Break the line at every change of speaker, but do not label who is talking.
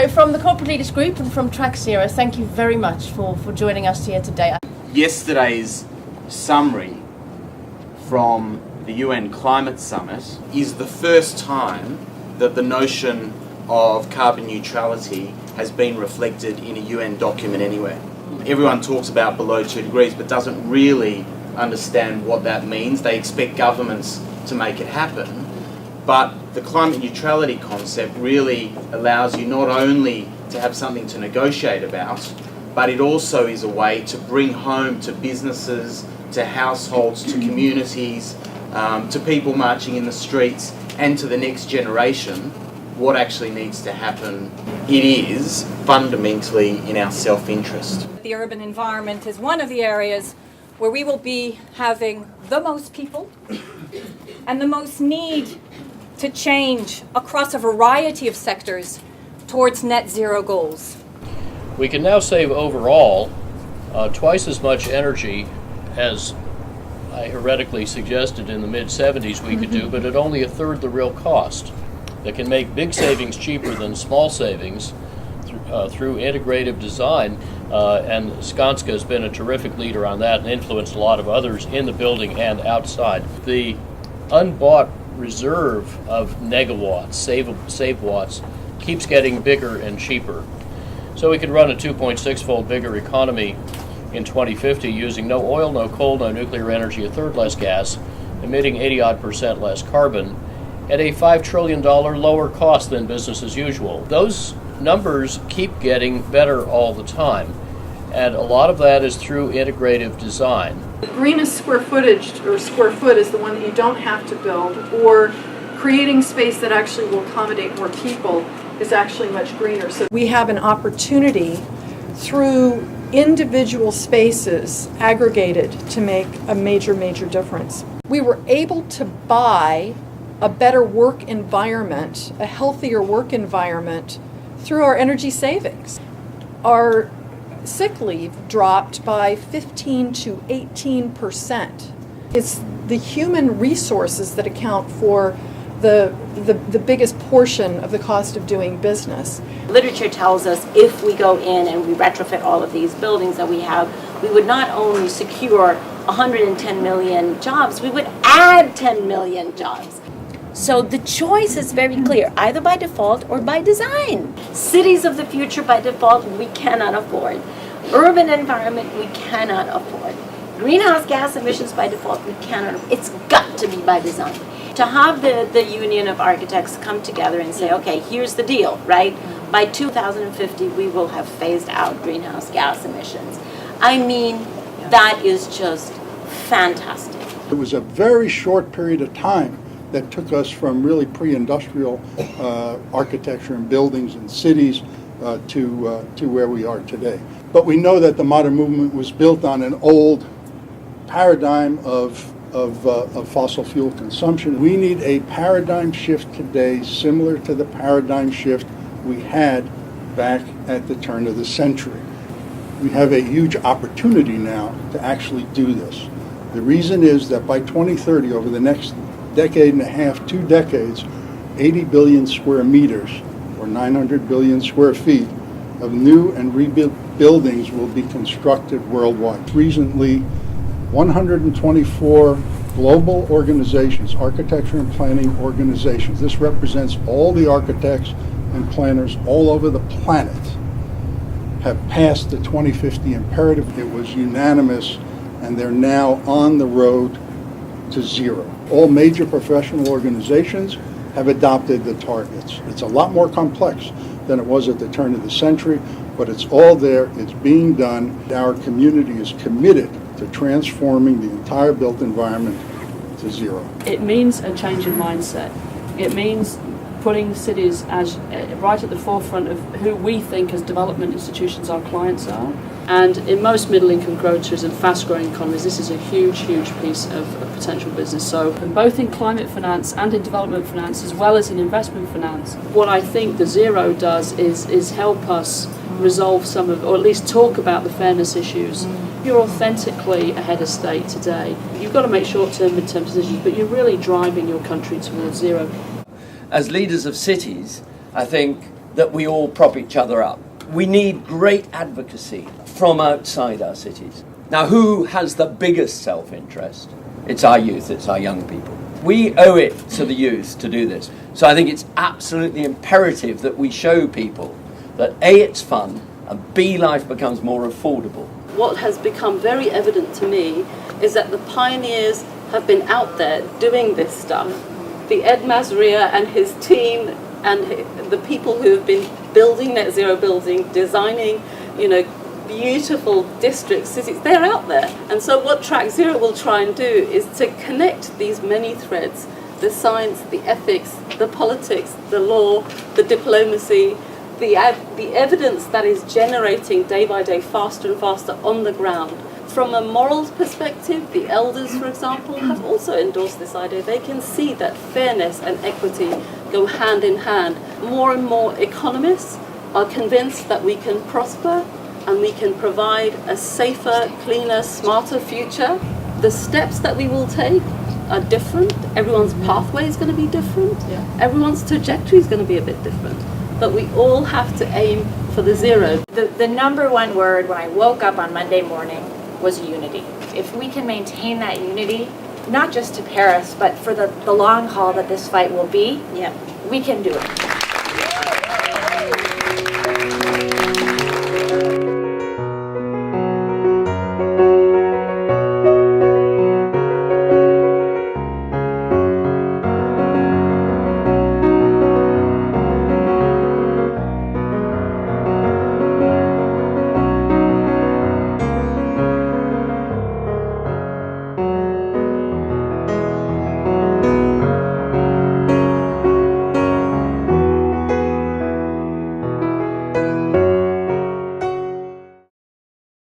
So from the Corporate Leaders Group and from track0, thank you very much for joining us here today.
Yesterday's summary from the UN Climate Summit is the first time that the notion of carbon neutrality has been reflected in a UN document anywhere. Everyone talks about below 2 degrees but doesn't really understand what that means. They expect governments to make it happen. But the climate neutrality concept really allows you not only to have something to negotiate about, but it also is a way to bring home to businesses, to households, to communities, to people marching in the streets, and to the next generation what actually needs to happen. It is fundamentally in our self-interest.
The urban environment is one of the areas where we will be having the most people and the most need to change across a variety of sectors towards net zero goals.
We can now save overall twice as much energy as I heretically suggested in the mid-70s we could do, but at only a third the real cost. That can make big savings cheaper than small savings through integrative design, and Skanska has been a terrific leader on that and influenced a lot of others in the building and outside. The unbought reserve of negawatts, save watts, keeps getting bigger and cheaper. So we could run a 2.6-fold bigger economy in 2050 using no oil, no coal, no nuclear energy, a third less gas, emitting 80-odd% less carbon, at a $5 trillion lower cost than business as usual. Those numbers keep getting better all the time, and a lot of that is through integrative design.
The greenest square footage or square foot is the one that you don't have to build, or creating space that actually will accommodate more people is actually much greener. So we have an opportunity through individual spaces aggregated to make a major difference. We were able to buy a better work environment, a healthier work environment through our energy savings. Our sick leave dropped by 15 to 18%. It's the human resources that account for the biggest portion of the cost of doing business.
Literature tells us if we go in and we retrofit all of these buildings that we have, we would not only secure 110 million jobs, we would add 10 million jobs. So the choice is very clear, either by default or by design. Cities of the future by default, we cannot afford. Urban environment, we cannot afford. Greenhouse gas emissions by default, we cannot afford. It's got to be by design. To have the Union of Architects come together and say, okay, here's the deal, right? By 2050, we will have phased out greenhouse gas emissions. I mean, that is just fantastic.
It was a very short period of time that took us from really pre-industrial architecture and buildings and cities to where we are today. But we know that the modern movement was built on an old paradigm of fossil fuel consumption. We need a paradigm shift today similar to the paradigm shift we had back at the turn of the century. We have a huge opportunity now to actually do this. The reason is that by 2030, over the next decade and a half, 2 decades, 80 billion square meters, or 900 billion square feet, of new and rebuilt buildings will be constructed worldwide. Recently, 124 global organizations, architecture and planning organizations, this represents all the architects and planners all over the planet, have passed the 2050 imperative. It was unanimous, and they're now on the road to zero. All major professional organizations have adopted the targets. It's a lot more complex than it was at the turn of the century, but it's all there, it's being done. Our community is committed to transforming the entire built environment to zero.
It means a change in mindset. It means putting cities as right at the forefront of who we think as development institutions our clients are. And in most middle-income countries and fast-growing economies, this is a huge piece of potential business. So both in climate finance and in development finance, as well as in investment finance, what I think the zero does is help us resolve some of, or at least talk about the fairness issues. You're authentically ahead of state today. You've got to make short-term, mid-term decisions, but you're really driving your country towards zero.
As leaders of cities, I think that we all prop each other up. We need great advocacy from outside our cities. Now, who has the biggest self-interest? It's our youth, it's our young people. We owe it to the youth to do this. So I think it's absolutely imperative that we show people that A, it's fun, and B, life becomes more affordable.
What has become very evident to me is that the pioneers have been out there doing this stuff. The Ed Mazria and his team and the people who have been building net zero buildings, designing, beautiful districts, cities, they're out there. And so what track0 will try and do is to connect these many threads, the science, the ethics, the politics, the law, the diplomacy, the evidence that is generating day by day faster and faster on the ground. From a moral perspective, the elders, for example, have also endorsed this idea. They can see that fairness and equity go hand in hand. More and more economists are convinced that we can prosper and we can provide a safer, cleaner, smarter future. The steps that we will take are different. Everyone's pathway is going to be different. Everyone's trajectory is going to be a bit different. But we all have to aim for the zero.
The number one word when I woke up on Monday morning was unity. If we can maintain that unity, not just to Paris, but for the long haul that this fight will be, we can do it.